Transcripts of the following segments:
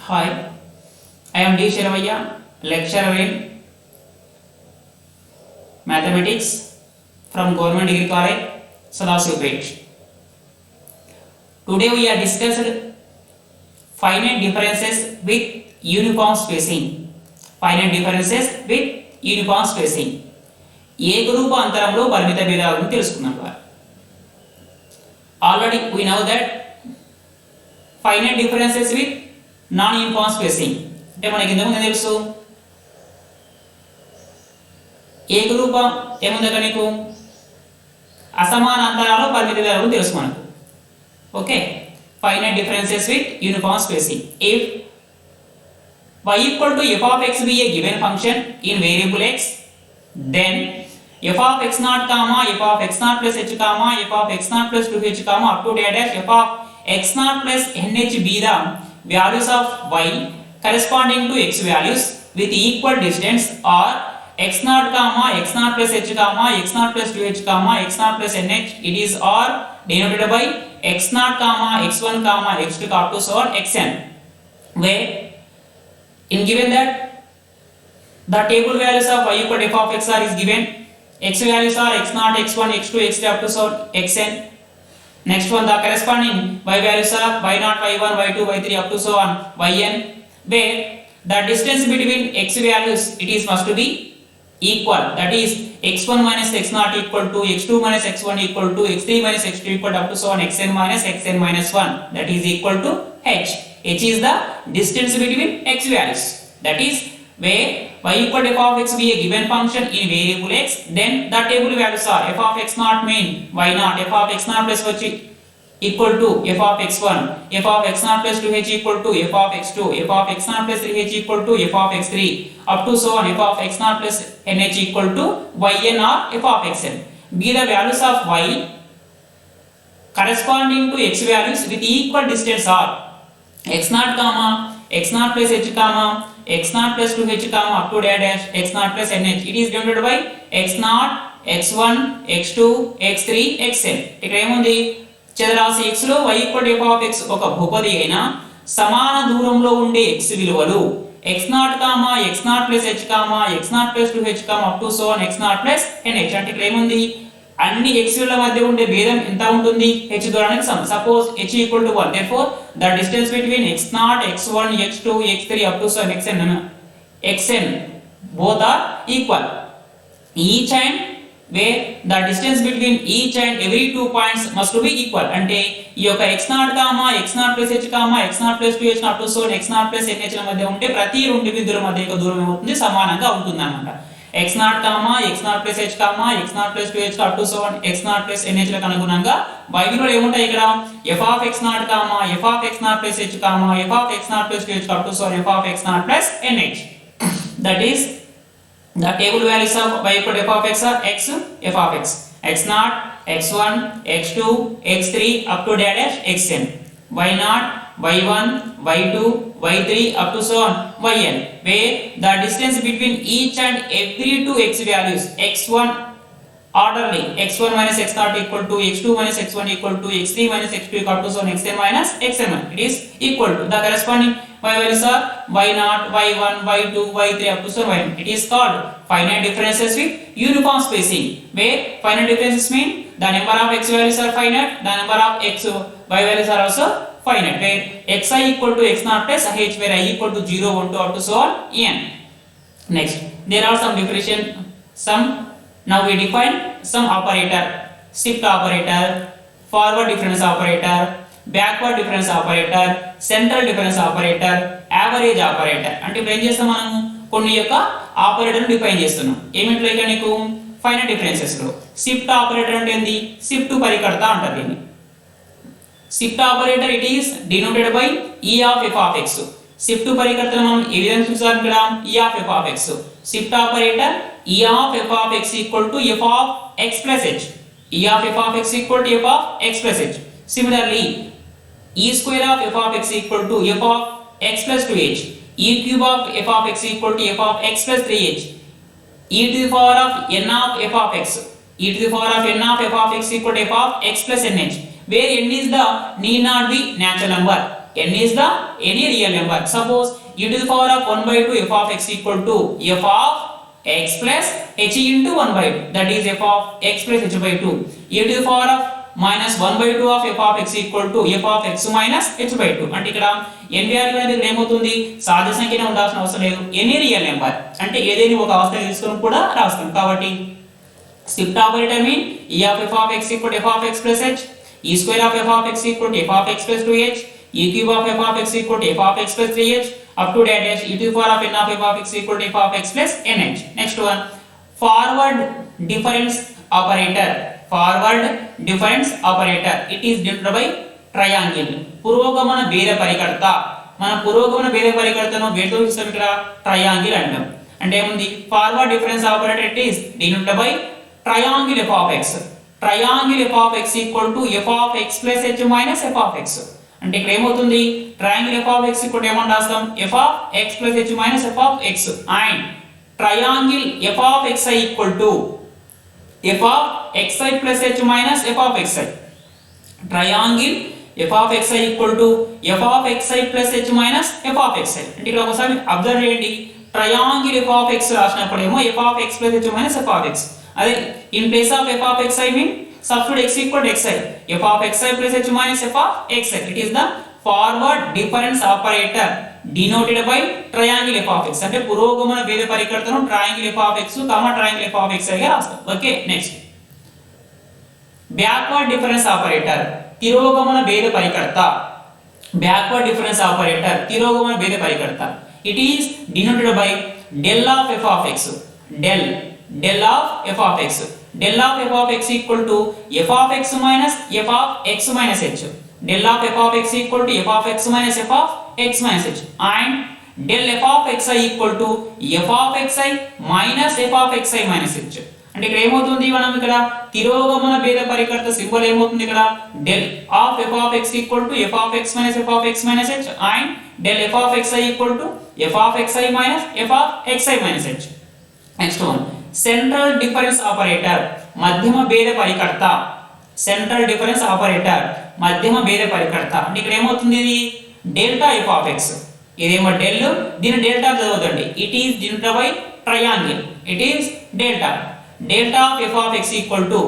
Hi, I am D. Sharavaya, lecturer in mathematics from Government Degree College, Sadasivapet. Today we are discussed finite differences with uniform spacing. Finite differences with uniform spacing. ఏకరూప అంతరంలో పరిమిత భేదాలను తెలుసుకున్నాం. Already we know that finite differences with non uniform spacing అంటే మనకి ఇంతకుముందు తెలుసు ఏకరూపం ఏముందక నీకు అసమాన అంతరాలలో పరిమిత భేదాలు తెలుసు మనకు. Okay, finite differences with uniform spacing. If y equal to f of x be a given function in variable x, then f of x naught comma f of x naught plus h comma f of x naught plus 2h comma up to dash f of x naught plus nh be the values of y corresponding to x values with equal distance, or x naught comma x naught plus h comma x naught plus 2h comma x naught plus nh, it is or denoted by x naught comma x1 comma x2 up to so on xn, where in given that the table values of y equal to f of x are is given, x values are x naught, x1, x2, x3 up to so xn. Next one, the corresponding y values are y naught, y1, y2, y3 up to so on yn, where the distance between x values it is must to be equal, that is x1 minus x naught equal to x2 minus x1 equal to x3 minus x2 equal to up to so on xn minus 1, that is equal to h. H is the distance between x values, that is where y equal to f of x be a given function in variable x, then the table values are f of x naught mean y naught, f of x naught plus h equal to f of x1, f of x naught plus 2h equal to f of x2, f of x naught plus 3h equal to f of x3 up to so on f of x naught plus nh equal to yn or f of xn. Be the values of y corresponding to x values with equal distance are x naught comma x naught plus h comma x naught plus 2h comma up to dash x naught plus nh, it is denoted by x naught, x1, x2, x3, xn. ఇక్కడ ఏముంది, చదరాశి x లో y equal to f of x ఒక బహుపది అయినా సమాన దూరంలో ఉండే x విలువలు x naught comma x naught plus h comma x naught plus 2h comma up to so on x naught plus nh. అంటే ఇక్కడ ఏముంది, అన్ని x విలువల మధ్య ఉండే భేదం ఎంత ఉంటుంది, h దూరానికి సమానం. Suppose h equal to 1, therefore the distance between x naught, x1, x2, x3 up to so xn both are equal. Each and where the distance between each and every 2 points must be equal. అంటే ఈ యొక్క x naught comma x naught plus h comma x naught plus 2h up to so x naught plus nh ల మధ్య ఉంటే ప్రతి రెండు బిందువుల మధ్య యొక్క దూరం ఏమవుతుంది, సమానంగా ఉంటుంది అన్నమాట. x naught comma x naught plus h comma x naught plus 2h up to so x naught plus nh లకు అనుగుణంగా y విలువలు ఏముంటాయి ఇక్కడ, f of x naught comma f of x naught plus h comma f of x naught plus 2h up to so f of x naught plus nh. That is the table values of y equal to f of x are x f of x, x naught, x1, x2, x3 up to dash xn, y naught, y1, y2, y3 up to so on yn, where the distance between each and every two x values, x1 orderly x1 minus x naught equal to x2 minus x1 equal to x3 minus x2 equal to so on xn minus xn, it is equal to the corresponding y values are y naught, y1, y2, y3 up to so yn. It is called finite differences with uniform spacing, where finite differences mean the number of x values are finite, the number of x y values are also finite, where xi equal to x naught plus h, where I equal to 0, 1, 2 up to so on n. Next, there are some differentiation, now we define some operator, shift operator, forward difference operator, backward difference operator, central difference operator, average operator. అంటే ఇప్పుడు ఏం చేస్తాం, మనము కొన్ని యొక్క ఆపరేటర్ని define చేస్తున్నాం. ఏమిట్లో ఇక నీకు ఫైనైట్ డిఫరెన్సెస్ లో షిఫ్ట్ ఆపరేటర్ అంటే ఏంది, షిఫ్ట్ పరికర్త అంటారు దీన్ని. Shift operator it is denoted by e of f of x. షిఫ్ట్ పరికర్తను మనం ఏ విధంగా చూసాం ఇక్కడ, e of f of x. Shift operator e of f of x equal to f of x plus h, e of f of x equal to f of x plus h. Similarly, e square of f of x equal to f of x plus 2h, e cube of f of x equal to f of x plus 3h, e to the power of n of f of x, e to the power of n of f of x equal to f of x plus nh, where n is the need not be natural number. n is the any real number. Suppose e to the power of 1 by 2 f of x equal to f of x plus h into 1 by 2, that is f of x plus h by 2. E to the power of minus 1 by 2 of f of x equal to f of x minus h by 2. అంటే ఇక్కడ n value అనేది ఇక్కడ ఏమవుతుంది, సాధ్య సంఖ్యనే ఉండాల్సిన అవసరం లేదు, any real number అంటే ఏదైనా ఒక అవస్థ తీసుకొని కూడా రాస్తాం. కాబట్టి shift operator mean e of f of x equal to f of x plus h, e square of f of x equal to f of x plus 2h, e cube of f of x equal to f of x plus 3h up to dash e to the power of n of f of x equal to f of x plus nh. Next one, forward difference operator. Forward difference operator, it is denoted by triangle. పురోగమన భేద పరికర్త, మన పురోగమన భేద పరికర్తను వేటితో చూస్తాం ఇక్కడ, triangle అంటాం. అంటే ఏముంది, forward difference operator it is denoted by triangle f of x. Triangle f of x equal to f of x plus h minus f of x. అంటే ఇక్కడ ఏమవుతుంది, triangle f of x equal to ఏమని రాస్తాం, f of x plus h minus f of x, and triangle f of xi equal to f of xi plus h minus f of xi. Triangle f of xi equal to f of xi plus h minus f of xi. అంటే ఇక్కడ ఒకసారి observe చేయండి, triangle f of x రాసినప్పుడు ఏమో f of x plus h minus f of x. అదే in place of f of xi mean substitute x equal to xi, f of xi plus h minus f of xi. It is the forward difference operator denoted by triangle f of x. అంటే పురోగమన భేద పరికర్తను triangle f of x, triangle f of xi గా రాస్తాం. Okay, next backward difference operator, తిరోగమన భేద పరికర్త. Backward difference operator, తిరోగమన భేద పరికర్త. ఇట్ is denoted by del of f of x. del of f of x. del of f of x equal to f of x minus f of x minus h. del of f of x equal to f of x minus f of x minus h, and del f of xi equal to f of xi minus f of xi minus h. అంటే ఇక్కడ ఏమవుతుంది, మనం ఇక్కడ తిరోగమన భేద పరికర్త symbol ఏమవుతుంది ఇక్కడ, del of f of x equal to f of x minus f of x minus h, and del f of xi equal to f of xi minus f of xi minus h. Next one, central difference operator, మధ్యమ భేద పరికర్త. Central difference operator, మధ్యమ భేద పరికర్త. అంటే ఇక్కడ ఏమవుతుంది, ఇది delta f of x, ఇదేమో del, దీని డెల్టా చదవదండి. It is denoted by triangle, it is delta. delta of f of x equal to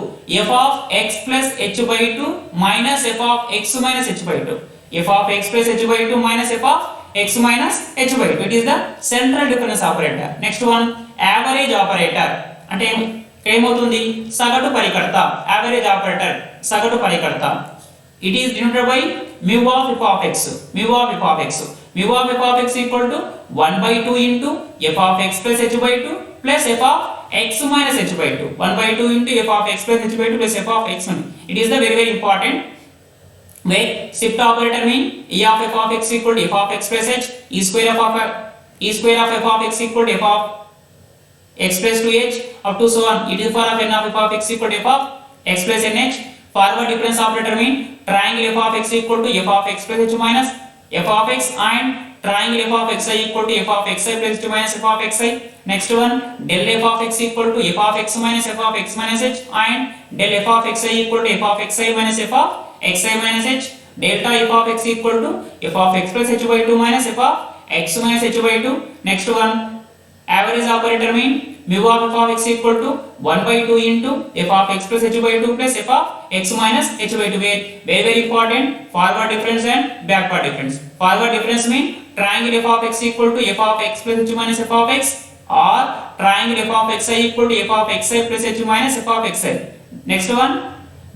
f of x plus h by 2 minus f of x minus h by 2. f of x plus h by 2 minus f of x minus h by 2. It is the central difference operator. Next one, average operator. అంటే ఏమవుతుంది, సగటు పరికర్త. average operator, సగటు పరికర్త. It is denoted by mu of f of x. mu of f of x. mu of f of x equal to 1 by 2 into f of x plus h by 2 plus f of x minus h by 2. 1 by 2 into f of x plus h by 2 plus f of x minus. It is the very important. Where shift operator mean e of f of x equal to f of x plus h, e square of f of x equal to f of x plus 2h up to so on, e to the power of n of f of x equal to f of x plus nh. Forward difference operator mean triangle f of x equal to f of x plus h minus f of x, and triangle f of xi equal to f of xi plus h minus f of xi. Next one, del f of x equal to f of x minus f of x minus h, and del f of xi equal to f of xi minus f of xi minus h. Delta f of x equal to f of x plus h by 2 minus f of x minus h by 2. Next one, average operator mean mu of f of x equal to 1 by 2 into f of x plus h by 2 plus f of x minus h by 2. Very important, forward difference and backward difference. Forward difference mean triangle f of x equal to f of x plus h minus f of x, or triangle f of xi equal to f of xi plus h minus f of xi. Next one,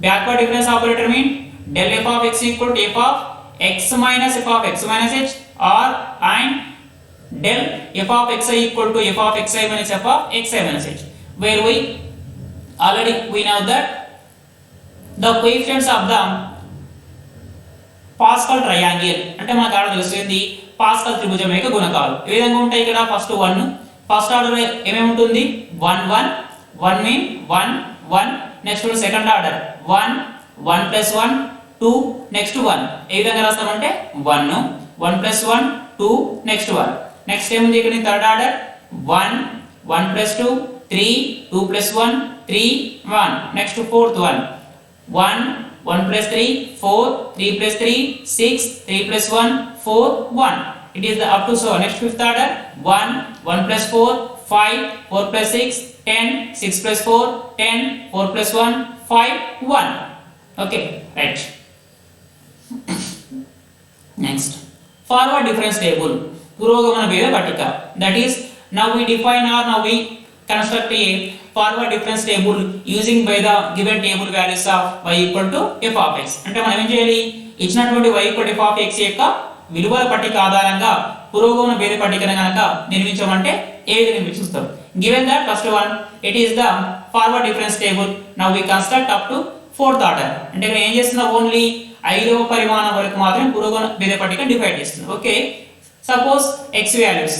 backward difference operator mean del f of x equal to f of x minus f of x minus h, or and del f of xi equal to f of xi minus f of xi minus h, where we already we know that the coefficients of the pascal triangle. అంటే మనకు ఆడ తెలుస్తుంది pascal త్రిభుజం యొక్క గుణకాలు ఏ విధంగా ఉంటాయి. ఇక్కడ ఫస్ట్ 1, ఫస్ట్ ఆర్డర్ ఏమేమి ఉంటుంది, 1 1 1 mean 1 1. Next second order 1 1 plus 1 2 next 1. ఏ విధంగా రాస్తామంటే 1 1 plus 1 2 నెక్స్ట్ 1. నెక్స్ట్ ఏముంది ఇక్కడ third order 1 1 plus 2 3 2 plus 1 3 1. Next fourth 1 1, 1 plus 3, 4, 3 plus 3, 6, 3 plus 1, 4, 1. It is the up to so next fifth order 1, 1 plus 4, 5, 4 plus 6, 10, 6 plus 4, 10, 4 plus 1, 5, 1. Okay, right. Next, forward difference table, Purogamana Veda Patika. That is, now we define or now we construct a forward difference table using by the given table values of y equal to f of x. అంటే మనం ఏం చేయాలి, ఇచ్చినటువంటి y equal to f of x యొక్క విలువల పట్టిక ఆధారంగా పురోగమన భేద పట్టికను గనక నిర్మించమంటే ఏ విధంగా నిర్మిస్తాం. Given that first one, it is the forward difference table. Now we construct up to fourth order. అంటే ఇక్కడ ఏం చేస్తున్నాం, ఓన్లీ 5వ పరిమాణం వరకు మాత్రమే పురోగమన భేద పట్టిక డిఫైన్ చేస్తున్నాం. Okay, suppose x values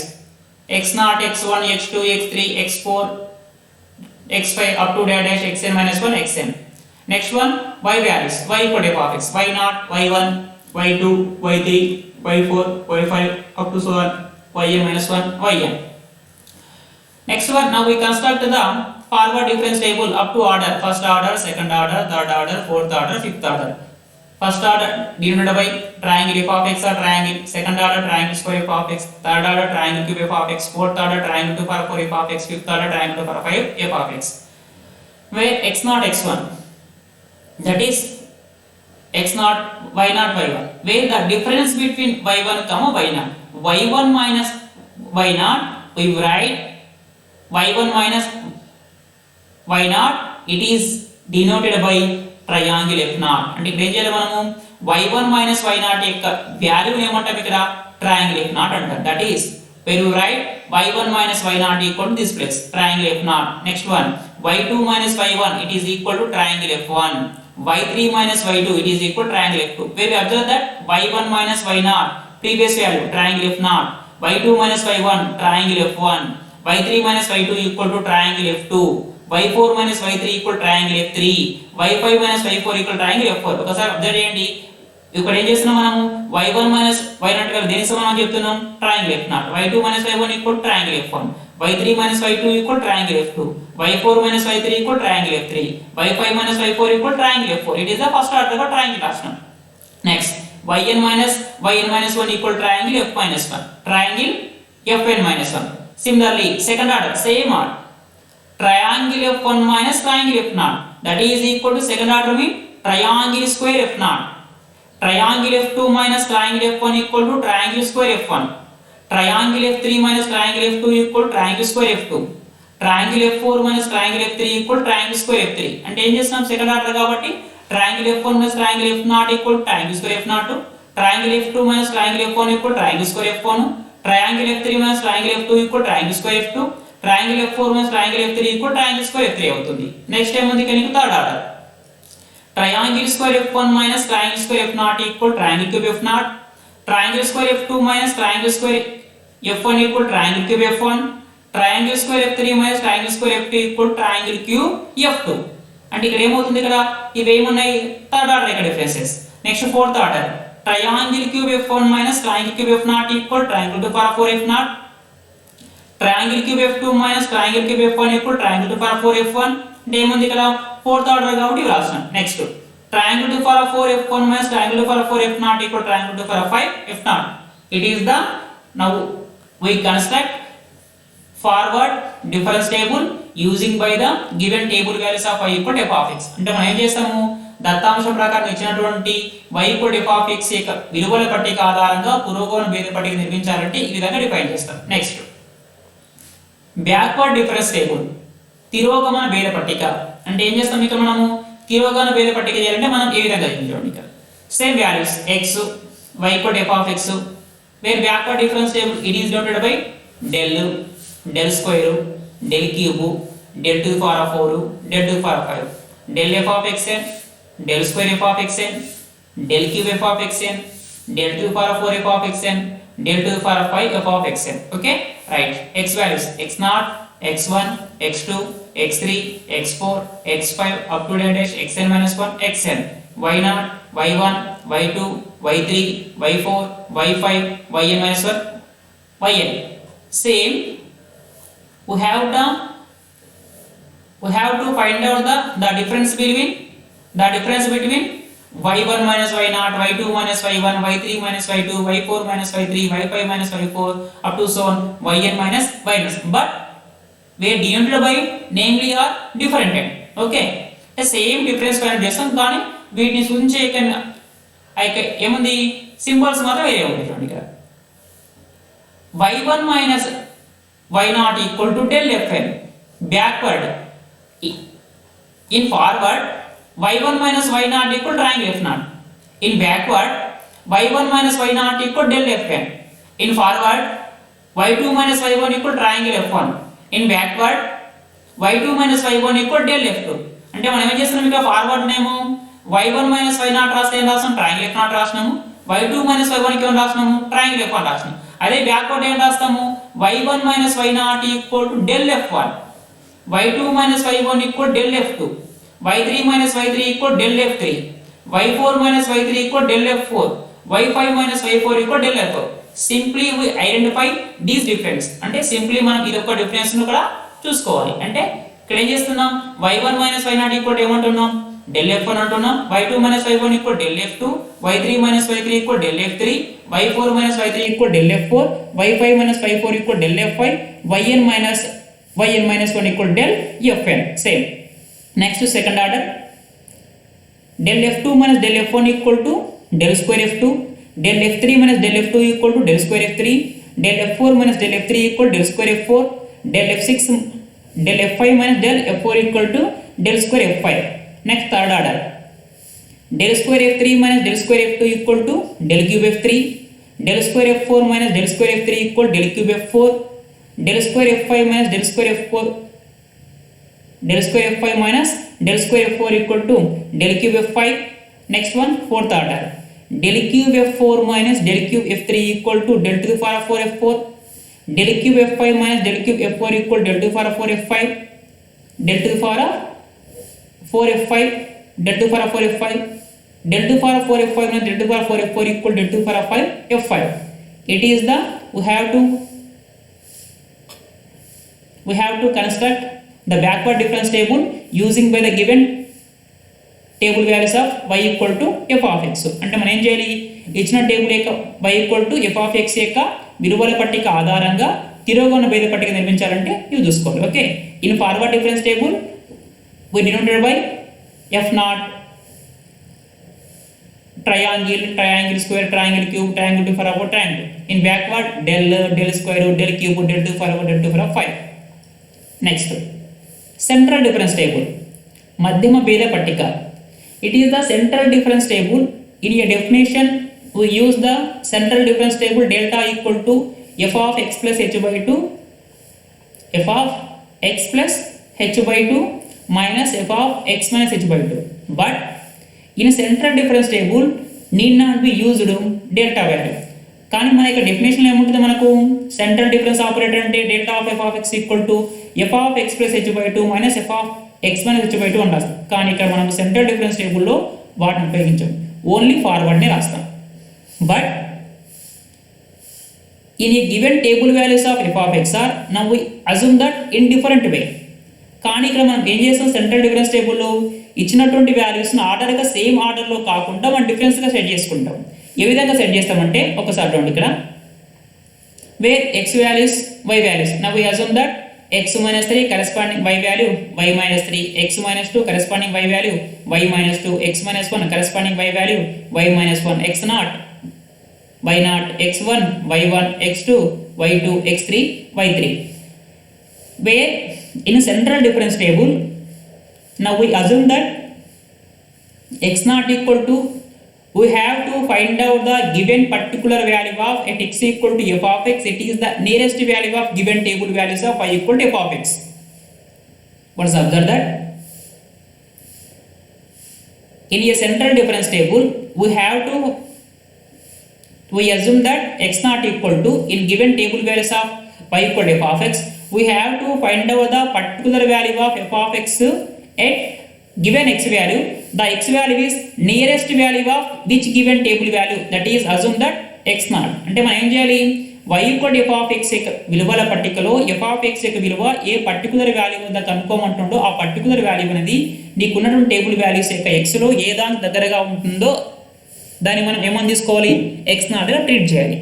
x0, x1, x2, x3, x4, x5 up to dash xn minus 1 xn. Next one, y values y equal to f of x, y0, y1, y2, y3, y4, y5 up to so on yn minus 1 yn. Next one, now we construct the forward difference table up to order, first order, second order, third order, fourth order, fifth order. First order denoted by triangle f of x or triangle, second order triangle square f of x, third order triangle cube f of x, fourth order triangle 2 power 4 f of x, fifth order triangle 2 power 5 f of x. Where x0, x1, that is x0, y0, y1, where the difference between y1 comma y0, y1 minus y0, we write y1 minus y0, it is denoted by triangle f0. అంటే ఇక్కడ ఏం చేయాలి, మనము y1 minus y0 యొక్క వాల్యూని ఏమంటాం, ఇక్కడ triangle f0 అంటాం. That is when you write y1 minus y0 equal to this place, triangle f0. Next one, y2 minus y1, it is equal to triangle f1. y3 minus y2, it is equal to triangle f2. Where we observe that y1 minus y0, previous value, triangle f0. y2 minus y1, triangle f1. y3 minus y2 equal to triangle f2. y4 minus y3 equal to triangle f3. y5 minus y4 equal to triangle f4. ఒకసారి observe చేయండి, ఇక్కడ ఏం చేస్తున్నాం, మనము y1 minus y0 కలిపి దేనికి సమానం చెప్తున్నాం, triangle f0. y2 minus y1 equal to triangle f1. y3 minus y2 equal to triangle f2. y4 minus y3 equal to triangle f3. y5 minus y4 equal to triangle f4. It is the first order of triangle రాష్ట్రం. Next, yn minus 1 equal to triangle f minus 1. Triangle fn minus 1. Similarly, second order, same order. Triangle f1 minus triangle f0, that is equal to second order mean triangle square f0. Triangle f2 minus triangle f1 equal to triangle square f1. Triangle f3 minus triangle f2 equal to triangle square f2. Triangle f4 minus triangle f3 equal to triangle square f3. అంటే ఏం చేస్తున్నాం, second order కాబట్టి triangle f1 minus triangle f0 equal to triangle square f0. Triangle f2 minus triangle f1 equal to triangle square f1. Triangle f3 minus triangle f2 equal to triangle square f2. Triangle f4 minus triangle f3 equal to triangle square f3 అవుతుంది. Next ఏముంది, కానీ third order, triangle square f1 minus triangle square f0 equal to triangle cube f0. Triangle square f2 minus triangle square f1 equal to triangle cube f1. Triangle square f3 minus triangle square f2 equal to triangle cube f2. అంటే ఇక్కడ ఏమవుతుంది, ఇక్కడ ఇవి ఏమున్నాయి, third order ఇక్కడ differences. Next fourth order, triangle cube f1 minus triangle cube f0 equal to triangle 2 power 4 f0. Triangle cube f2 minus triangle cube f1 equal to triangle 2 power 4 f1. అంటే ఏముంది, ఇక్కడ ఫోర్త్ ఆర్డర్ కాబట్టి రాస్తాం. Next, triangle 2 power 4 f1 minus triangle 2 power 4 f0 equal to triangle 2 power 5 f0. It is the, now we construct forward difference table using by the given table values of y equal to f of x. అంటే మనం ఏం చేస్తాము, దత్తాంశం ప్రకారం ఇచ్చినటువంటి y equal to f of x యొక్క విలువల పట్టిక ఆధారంగా పురోగమన భేద పట్టిక నిర్మించాలంటే ఈ విధంగా డిఫైన్ చేస్తాం. నెక్స్ట్, బ్యాక్వర్డ్ డిఫరెన్స్ టేబుల్, తిరోగమన భేద పట్టిక. అంటే ఏం చేస్తాం, ఇక్కడ మనము తిరోగమన భేద పట్టిక చేయాలంటే మనం ఏ విధంగా చూడండి, ఇక్కడ same values x y equal to f of x, where backward difference table it is denoted by del square, del cube, del to the power of 4, del to the power of 5, del f of xn, del square f of xn, del cube f of xn, del to the power of 4 f of xn, del to the power of 5 f of xn. Okay, right. X values x0, x1, x2, x3, x4, x5 up to dash xn minus 1 xn, y0, y1, y2, y3, y4, y5, yn minus 1 yn. Same, we have to find out the difference between the difference between y1 minus y0, y2 minus y1, y3 minus y2, y4 minus y3, y5 minus y4 up to so on yn minus y0, but where denoted by namely are different. Okay, the same difference find చేస్తాం కానీ వీటిని సూచించే ఏముంది symbols మాత్రం వేరే ఉంది చూడండి ఇక్కడ y1 minus y0 equal to del fn backward. In forward y1 minus y0 equal triangle f0. In backward y1 minus y0 equal del fn. In forward y2 minus y1 equal triangle f1. In backward y2 minus y1 equal del f2. అంటే మనం ఏం చేస్తున్నాం ఇక్కడ forward నేమో y1 minus y0 రాస్తే ఏం రాస్తాం triangle f0 రాస్తాము, y2 minus y1 కి ఏం రాస్తాము ట్రయాంగిల్ f1 రాస్తాము. అదే బ్యాక్వర్డ్ ఏం రాస్తాము y1 minus y0 equal to del f1, y2 minus y1 equal del f2, y3 minus y3 equal del f3, y4 minus y3 equal del f4, y5 minus y4 equal del f4. Simply we identify these difference. అంటే simply మనం ఇది ఒక difference ను కూడా చూసుకోవాలి. అంటే ఇక్కడ ఏం చేస్తున్నాం y1 minus y0 equal ఏమంటున్నాం del f1 అంటున్నాం, y2 minus y1 equal del f2, y3 minus y3 equal del f3, y4 minus y3 equal del f4, y5 minus y4 equal del f5, yn minus 1 equal del fn. Same. Next to second order, del f2 minus del f1 equal to del square f2, del f3 minus del f2 equal to del square f3, del f4 minus del f3 equal del square f4, del f5 minus del f4 equal to del square f5. Next third order, del square f3 minus del square f2 equal to del cube f3, del square f4 minus del square f3 equal del cube f4, del square f5 minus del square f4 minus del square f4 equal to del cube f5. Next one fourth order, del cube f4 minus del cube f3 equal to del to the power of 4 f4, del cube f5 minus del cube f4 equal del to the power of 4 f5, del to the power of 4 f5, del to the power of 4 f5, del to the power of 4 f5 minus del to the power of 4 f4 equal del to the power of 5 f5. It is the we have to construct the backward difference table using by the given table values of y equal to f of x. అంటే మనం ఏం చేయాలి ఇచ్చిన table యొక్క y equal to f of x యొక్క విలువల పట్టిక ఆధారంగా తిరోగమన భేద పట్టిక నిర్మించాలంటే ఇవి చూసుకోవాలి. Okay, in forward difference table we denoted by f0 triangle, triangle square, triangle cube, triangle to the power of triangle. In backward del square root, del cube, del to the power of 5. Next, central difference table, madhyama bheda pattika. It is the central difference table. In a definition we use the central difference table delta equal to f of x plus h by 2, f of x plus h by 2 minus f of x minus h by 2. But in a central difference table need not be used delta value. కానీ మన యొక్క definition ఏముంటుంది మనకు central difference operator అంటే delta of F of X equal to F of X plus H by 2 minus F of X minus H by 2 అని రాస్తాం. కానీ ఇక్కడ మనం సెంట్రల్ డిఫరెన్స్ టేబుల్లో వాటిని ఉపయోగించాం, ఓన్లీ ఫార్వర్డ్నే రాస్తాం. But in a given table values of f of x are, now we assume that in different way. కానీ ఇక్కడ మనం ఏం చేస్తాం సెంట్రల్ డిఫరెన్స్ టేబుల్లో ఇచ్చినటువంటి వాల్యూస్ని ఆర్డర్గా సేమ్ ఆర్డర్లో కాకుండా మనం డిఫరెన్స్గా సెట్ చేసుకుంటాం. ఏ విధంగా సెట్ చేస్తామంటే ఒకసారి చూడండి ఇక్కడ wear x values y values, now we assume that x minus 3 corresponding y value y minus 3, x minus 2 corresponding y value y minus 2, x minus 1 corresponding y value y minus 1, x naught y naught, x1 y1, x2 y2, x3 y3. Where in a central difference table now we assume that x naught equal to, we have to find out the given particular value of at x equal to f of x. It is the nearest value of given table values of y equal to f of x. Once observe that in a central difference table we assume that x naught equal to, in given table values of y equal to f of x, we have to find out the particular value of f of x at given x value. The x value is nearest value of which given table value, that is assume that x naught. అంటే మనం ఏం చేయాలి y equal F of X యొక్క విలువల పట్టికలో F of X యొక్క విలువ ఏ particular value వద్ద కనుక్కోమంటుండో ఆ పర్టికులర్ వాల్యూ అనేది నీకున్నటువంటి టేబుల్ వాల్యూస్ యొక్క ఎక్స్లో ఏ దానికి దగ్గరగా ఉంటుందో దాన్ని మనం ఏమని తీసుకోవాలి ఎక్స్ నాట్గా ట్రీట్ చేయాలి.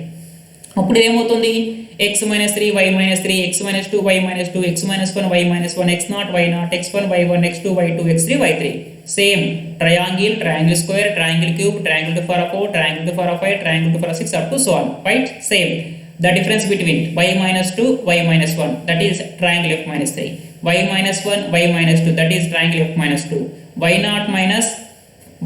అప్పుడు ఏమవుతుంది x minus 3 y minus 3 x minus 2 y minus 2 x minus 1 y minus 1 x naught y naught x1 y1 x2 y2 x3 y3. Same triangle, triangle square, triangle cube, triangle to power of 4, triangle to power of 5, triangle to power of 6 up to so on. Right? Same. The difference between y minus 2 y minus 1 that is triangle f minus 3, y minus 1 y minus 2 that is triangle f minus 2, y naught minus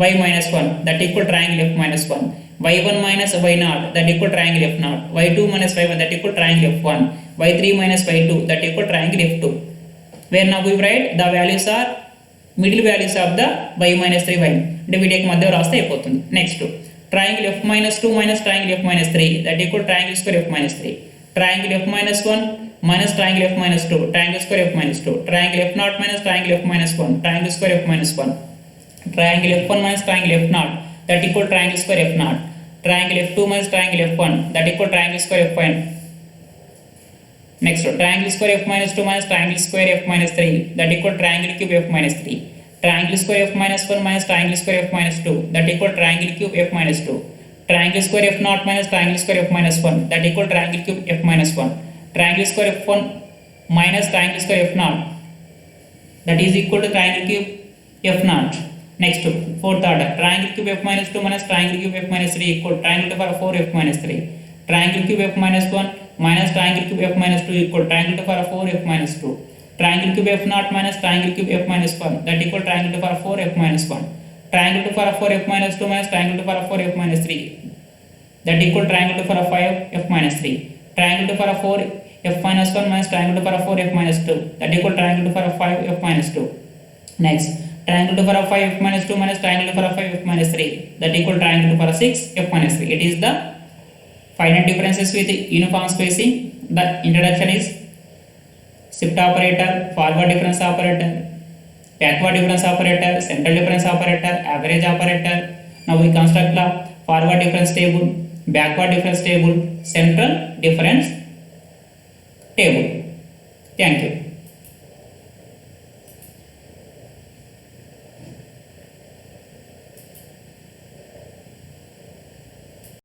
y minus 1 that equal triangle f minus 1, y1 minus y naught that equal triangle f naught, y2 minus y1 that equal triangle f1, y3 minus y2 that equal triangle f2. Where now we write the values are middle values of the y minus 3y అంటే వీటికి మధ్య రాస్తే అయిపోతుంది. Next triangle f minus 2 minus triangle f minus 3 that equal triangle square f minus 3, triangle f minus 1 minus triangle f minus 2 triangle square f minus 2, triangle f naught minus triangle f minus 1 triangle square f minus 1, triangle f1 minus triangle f naught that equal triangle square f naught, triangle f2 minus triangle f1 that equal triangle square f1. Next triangle square f minus 2 minus triangle square f minus 3 that equal triangle cube f minus 3, triangle square f minus 1 minus triangle square f minus 2 that equal triangle cube f minus 2, triangle square f naught minus triangle square f minus 1 that equal triangle cube f minus 1, triangle square f1 minus triangle square f naught that is equal to triangle cube f naught. Next fourth order triangle cube f minus 2 minus triangle cube f minus 3 equal triangle to power 4 f minus 3, triangle cube f minus 1 minus triangle cube f minus 2 equal triangle to power 4 f minus 2, triangle cube f naught minus triangle cube f minus 1 that equal triangle to power 4 f minus 1, triangle to power 4 f minus 2 minus triangle to power 4 f minus 3 that equal triangle to power 5 f minus 3, triangle to power 4 f minus 1 minus triangle to power 4 f minus 2 that equal triangle to power 5 f minus 2. Next triangle to power 5 f minus 2 minus triangle to power 5 f minus 3 that equal triangle to power 6 f minus 3. It is the final differences with uniform spacing. The introduction is shift operator, forward difference operator, backward difference operator, central difference operator, average operator. Now we construct the forward difference table, backward difference table, central difference table. Thank you.